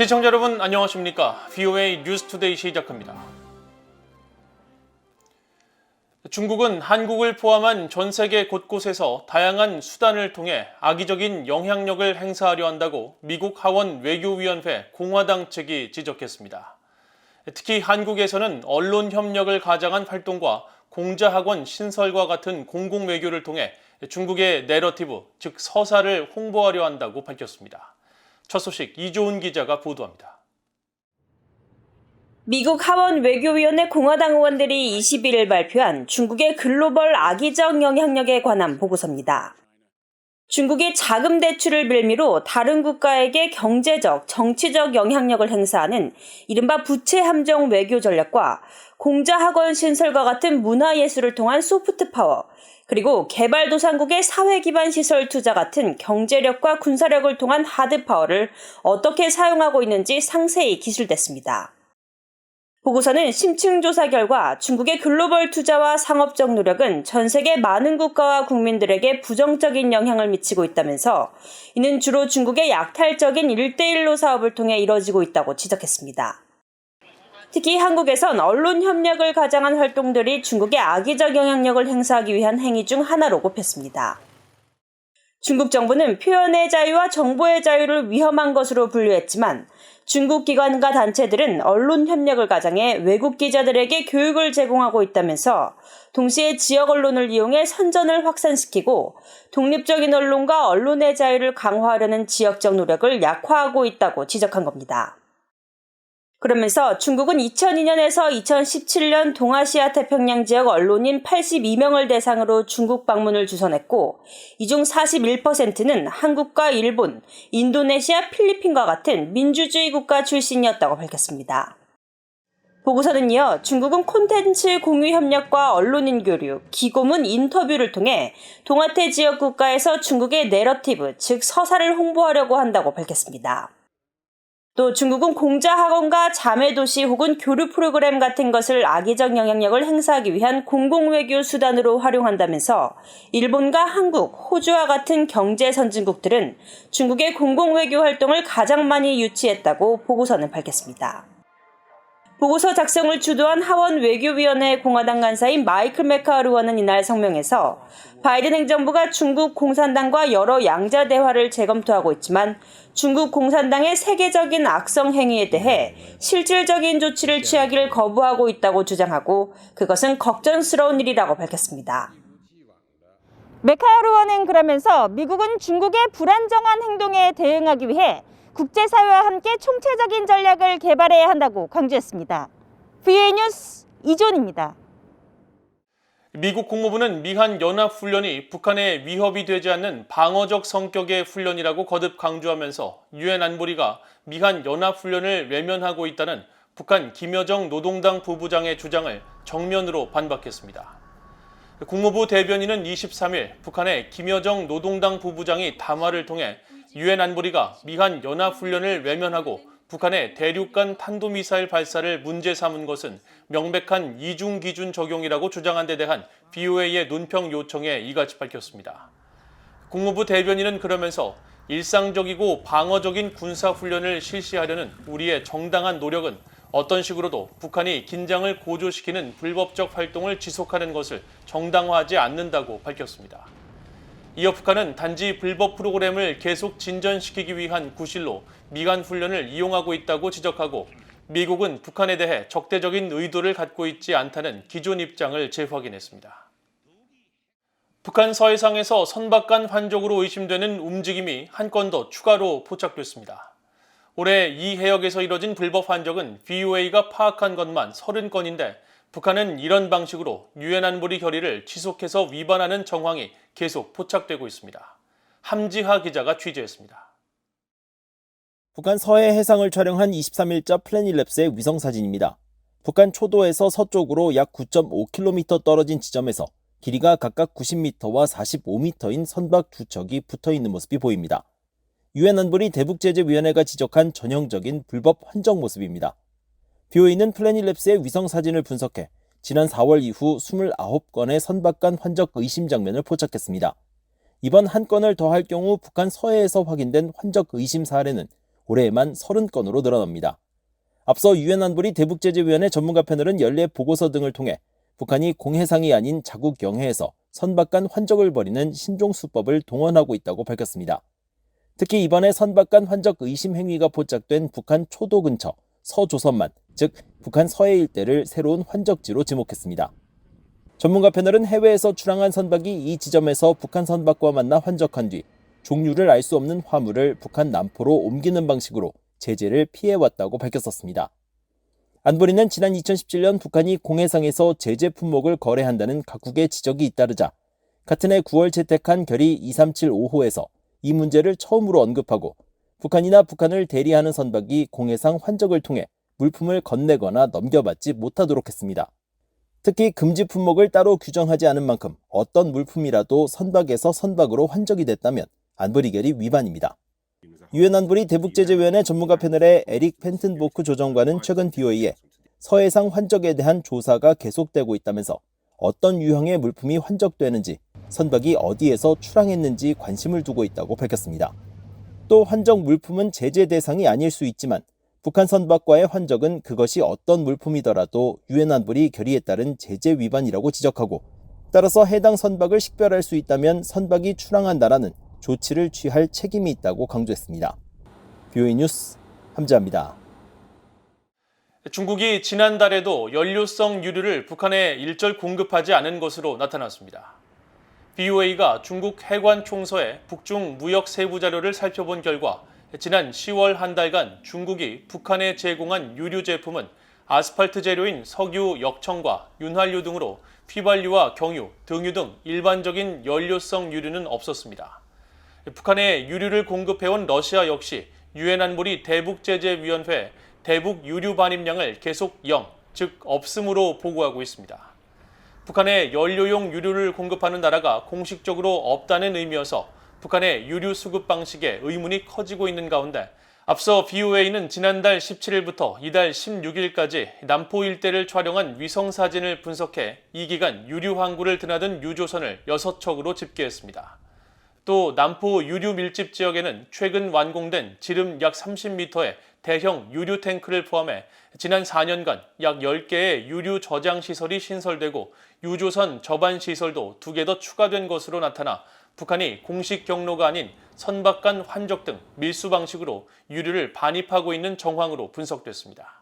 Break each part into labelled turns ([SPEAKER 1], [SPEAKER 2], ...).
[SPEAKER 1] 시청자 여러분 안녕하십니까? VOA 뉴스투데이 시작합니다. 중국은 한국을 포함한 전 세계 곳곳에서 다양한 수단을 통해 악의적인 영향력을 행사하려 한다고 미국 하원 외교위원회 공화당 측이 지적했습니다. 특히 한국에서는 언론 협력을 가장한 활동과 공자학원 신설과 같은 공공외교를 통해 중국의 내러티브, 즉 서사를 홍보하려 한다고 밝혔습니다. 첫 소식 이조은 기자가 보도합니다.
[SPEAKER 2] 미국 하원 외교위원회 공화당 의원들이 21일 발표한 중국의 글로벌 악의적 영향력에 관한 보고서입니다. 중국이 자금 대출을 빌미로 다른 국가에게 경제적, 정치적 영향력을 행사하는 이른바 부채 함정 외교 전략과 공자학원 신설과 같은 문화예술을 통한 소프트 파워, 그리고 개발도상국의 사회 기반 시설 투자 같은 경제력과 군사력을 통한 하드 파워를 어떻게 사용하고 있는지 상세히 기술됐습니다. 보고서는 심층 조사 결과 중국의 글로벌 투자와 상업적 노력은 전 세계 많은 국가와 국민들에게 부정적인 영향을 미치고 있다면서 이는 주로 중국의 약탈적인 1대1로 사업을 통해 이뤄지고 있다고 지적했습니다. 특히 한국에선 언론 협력을 가장한 활동들이 중국의 악의적 영향력을 행사하기 위한 행위 중 하나로 꼽혔습니다. 중국 정부는 표현의 자유와 정보의 자유를 위험한 것으로 분류했지만 중국 기관과 단체들은 언론 협력을 가장해 외국 기자들에게 교육을 제공하고 있다면서 동시에 지역 언론을 이용해 선전을 확산시키고 독립적인 언론과 언론의 자유를 강화하려는 지역적 노력을 약화하고 있다고 지적한 겁니다. 그러면서 중국은 2002년에서 2017년 동아시아 태평양 지역 언론인 82명을 대상으로 중국 방문을 주선했고 이 중 41%는 한국과 일본, 인도네시아, 필리핀과 같은 민주주의 국가 출신이었다고 밝혔습니다. 보고서는 이어 중국은 콘텐츠 공유 협력과 언론인 교류, 기고문 인터뷰를 통해 동아태 지역 국가에서 중국의 내러티브, 즉 서사를 홍보하려고 한다고 밝혔습니다. 또 중국은 공자학원과 자매도시 혹은 교류 프로그램 같은 것을 악의적 영향력을 행사하기 위한 공공외교 수단으로 활용한다면서 일본과 한국, 호주와 같은 경제 선진국들은 중국의 공공외교 활동을 가장 많이 유치했다고 보고서는 밝혔습니다. 보고서 작성을 주도한 하원 외교위원회 공화당 간사인 마이클 메카얼 의원은 이날 성명에서 바이든 행정부가 중국 공산당과 여러 양자 대화를 재검토하고 있지만 중국 공산당의 세계적인 악성 행위에 대해 실질적인 조치를 취하기를 거부하고 있다고 주장하고 그것은 걱정스러운 일이라고 밝혔습니다.
[SPEAKER 3] 메카얼 의원은 그러면서 미국은 중국의 불안정한 행동에 대응하기 위해 국제사회와 함께 총체적인 전략을 개발해야 한다고 강조했습니다. VOA 뉴스 이존입니다.
[SPEAKER 1] 미국 국무부는 미한 연합훈련이 북한에 위협이 되지 않는 방어적 성격의 훈련이라고 거듭 강조하면서 유엔 안보리가 미한 연합훈련을 외면하고 있다는 북한 김여정 노동당 부부장의 주장을 정면으로 반박했습니다. 국무부 대변인은 23일 북한의 김여정 노동당 부부장이 담화를 통해 유엔 안보리가 미한 연합훈련을 외면하고 북한의 대륙간 탄도미사일 발사를 문제 삼은 것은 명백한 이중 기준 적용이라고 주장한 데 대한 VOA의 논평 요청에 이같이 밝혔습니다. 국무부 대변인은 그러면서 일상적이고 방어적인 군사훈련을 실시하려는 우리의 정당한 노력은 어떤 식으로도 북한이 긴장을 고조시키는 불법적 활동을 지속하는 것을 정당화하지 않는다고 밝혔습니다. 이어 북한은 단지 불법 프로그램을 계속 진전시키기 위한 구실로 미한 훈련을 이용하고 있다고 지적하고 미국은 북한에 대해 적대적인 의도를 갖고 있지 않다는 기존 입장을 재확인했습니다. 북한 서해상에서 선박간 환적으로 의심되는 움직임이 한 건 더 추가로 포착됐습니다. 올해 이 해역에서 이뤄진 불법 환적은 VOA가 파악한 것만 30건인데 북한은 이런 방식으로 유엔 안보리 결의를 지속해서 위반하는 정황이 계속 포착되고 있습니다. 함지하 기자가 취재했습니다.
[SPEAKER 4] 북한 서해 해상을 촬영한 23일자 플래닛랩스의 위성사진입니다. 북한 초도에서 서쪽으로 약 9.5km 떨어진 지점에서 길이가 각각 90m와 45m인 선박 두 척이 붙어있는 모습이 보입니다. 유엔 안보리 대북제재위원회가 지적한 전형적인 불법 환적 모습입니다. VOA는 플래닛랩스의 위성사진을 분석해 지난 4월 이후 29건의 선박 간 환적 의심 장면을 포착했습니다. 이번 한 건을 더할 경우 북한 서해에서 확인된 환적 의심 사례는 올해에만 30건으로 늘어납니다. 앞서 유엔 안보리 대북제재위원회 전문가 패널은 연례 보고서 등을 통해 북한이 공해상이 아닌 자국 영해에서 선박 간 환적을 벌이는 신종수법을 동원하고 있다고 밝혔습니다. 특히 이번에 선박 간 환적 의심 행위가 포착된 북한 초도 근처 서조선만, 즉 북한 서해 일대를 새로운 환적지로 지목했습니다. 전문가 패널은 해외에서 출항한 선박이 이 지점에서 북한 선박과 만나 환적한 뒤 종류를 알 수 없는 화물을 북한 남포로 옮기는 방식으로 제재를 피해왔다고 밝혔었습니다. 안보리는 지난 2017년 북한이 공해상에서 제재 품목을 거래한다는 각국의 지적이 잇따르자 같은 해 9월 채택한 결의 2375호에서 이 문제를 처음으로 언급하고 북한이나 북한을 대리하는 선박이 공해상 환적을 통해 물품을 건네거나 넘겨받지 못하도록 했습니다. 특히 금지 품목을 따로 규정하지 않은 만큼 어떤 물품이라도 선박에서 선박으로 환적이 됐다면 안보리 결의 위반입니다. 유엔 안보리 대북제재위원회 전문가 패널의 에릭 펜튼보크 조정관은 최근 BOA에 서해상 환적에 대한 조사가 계속되고 있다면서 어떤 유형의 물품이 환적되는지, 선박이 어디에서 출항했는지 관심을 두고 있다고 밝혔습니다. 또 환적 물품은 제재 대상이 아닐 수 있지만 북한 선박과의 환적은 그것이 어떤 물품이더라도 유엔 안보리 결의에 따른 제재 위반이라고 지적하고, 따라서 해당 선박을 식별할 수 있다면 선박이 출항한 나라는 조치를 취할 책임이 있다고 강조했습니다. BOA 뉴스 함재합니다.
[SPEAKER 1] 중국이 지난달에도 연료성 유류를 북한에 일절 공급하지 않은 것으로 나타났습니다. BOA가 중국 해관 총서의 북중 무역 세부 자료를 살펴본 결과 지난 10월 한 달간 중국이 북한에 제공한 유류 제품은 아스팔트 재료인 석유, 역청과 윤활유 등으로 휘발유와 경유, 등유 등 일반적인 연료성 유류는 없었습니다. 북한에 유류를 공급해온 러시아 역시 유엔 안보리 대북제재위원회 대북 유류 반입량을 계속 0, 즉 없음으로 보고하고 있습니다. 북한에 연료용 유류를 공급하는 나라가 공식적으로 없다는 의미여서 북한의 유류 수급 방식에 의문이 커지고 있는 가운데 앞서 BOA는 지난달 17일부터 이달 16일까지 남포 일대를 촬영한 위성사진을 분석해 이 기간 유류 항구를 드나든 유조선을 6척으로 집계했습니다. 또 남포 유류 밀집 지역에는 최근 완공된 지름 약 30m의 대형 유류 탱크를 포함해 지난 4년간 약 10개의 유류 저장 시설이 신설되고 유조선 접안 시설도 2개 더 추가된 것으로 나타나 북한이 공식 경로가 아닌 선박 간 환적 등 밀수 방식으로 유류를 반입하고 있는 정황으로 분석됐습니다.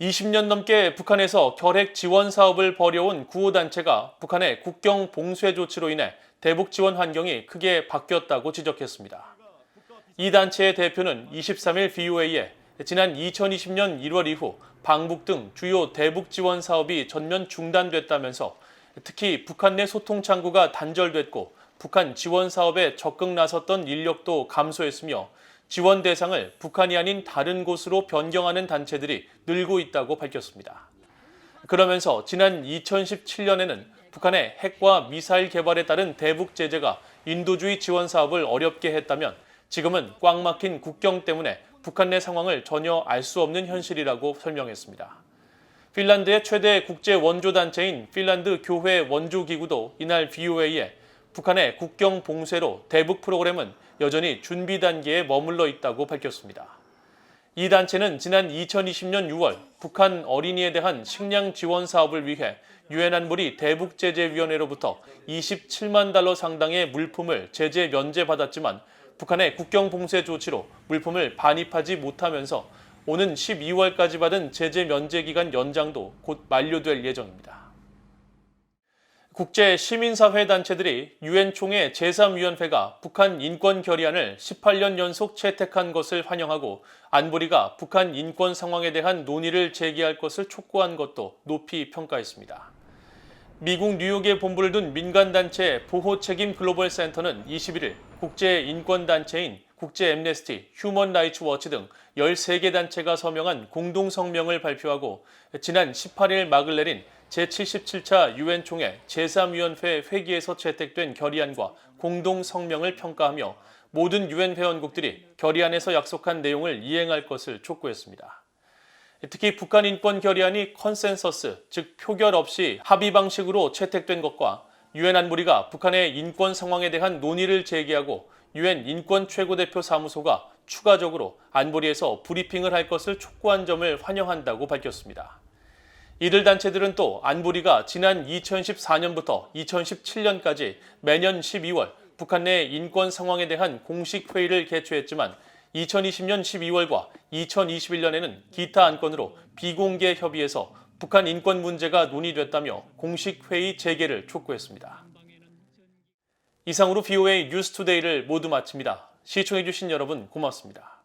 [SPEAKER 1] 20년 넘게 북한에서 결핵 지원 사업을 벌여온 구호단체가 북한의 국경 봉쇄 조치로 인해 대북 지원 환경이 크게 바뀌었다고 지적했습니다. 이 단체의 대표는 23일 BOA에 지난 2020년 1월 이후 방북 등 주요 대북 지원 사업이 전면 중단됐다면서 특히 북한 내 소통 창구가 단절됐고 북한 지원 사업에 적극 나섰던 인력도 감소했으며 지원 대상을 북한이 아닌 다른 곳으로 변경하는 단체들이 늘고 있다고 밝혔습니다. 그러면서 지난 2017년에는 북한의 핵과 미사일 개발에 따른 대북 제재가 인도주의 지원 사업을 어렵게 했다면 지금은 꽉 막힌 국경 때문에 북한 내 상황을 전혀 알 수 없는 현실이라고 설명했습니다. 핀란드의 최대 국제 원조단체인 핀란드 교회 원조기구도 이날 BOA에 북한의 국경 봉쇄로 대북 프로그램은 여전히 준비 단계에 머물러 있다고 밝혔습니다. 이 단체는 지난 2020년 6월 북한 어린이에 대한 식량 지원 사업을 위해 유엔 안보리 대북제재위원회로부터 27만 달러 상당의 물품을 제재 면제받았지만 북한의 국경 봉쇄 조치로 물품을 반입하지 못하면서 오는 12월까지 받은 제재 면제 기간 연장도 곧 만료될 예정입니다. 국제 시민사회 단체들이 유엔 총회 제3위원회가 북한 인권 결의안을 18년 연속 채택한 것을 환영하고 안보리가 북한 인권 상황에 대한 논의를 제기할 것을 촉구한 것도 높이 평가했습니다. 미국 뉴욕에 본부를 둔 민간단체 보호책임 글로벌 센터는 21일 국제인권단체인 국제앰네스티, 휴먼 라이츠 워치 등 13개 단체가 서명한 공동성명을 발표하고 지난 18일 막을 내린 제77차 유엔 총회 제3위원회 회기에서 채택된 결의안과 공동성명을 평가하며 모든 유엔 회원국들이 결의안에서 약속한 내용을 이행할 것을 촉구했습니다. 특히 북한 인권 결의안이 컨센서스, 즉 표결 없이 합의 방식으로 채택된 것과 유엔 안보리가 북한의 인권 상황에 대한 논의를 제기하고 유엔 인권 최고대표 사무소가 추가적으로 안보리에서 브리핑을 할 것을 촉구한 점을 환영한다고 밝혔습니다. 이들 단체들은 또 안보리가 지난 2014년부터 2017년까지 매년 12월 북한 내 인권 상황에 대한 공식 회의를 개최했지만 2020년 12월과 2021년에는 기타 안건으로 비공개 협의에서 북한 인권 문제가 논의됐다며 공식 회의 재개를 촉구했습니다. 이상으로 VOA 뉴스투데이를 모두 마칩니다. 시청해주신 여러분 고맙습니다.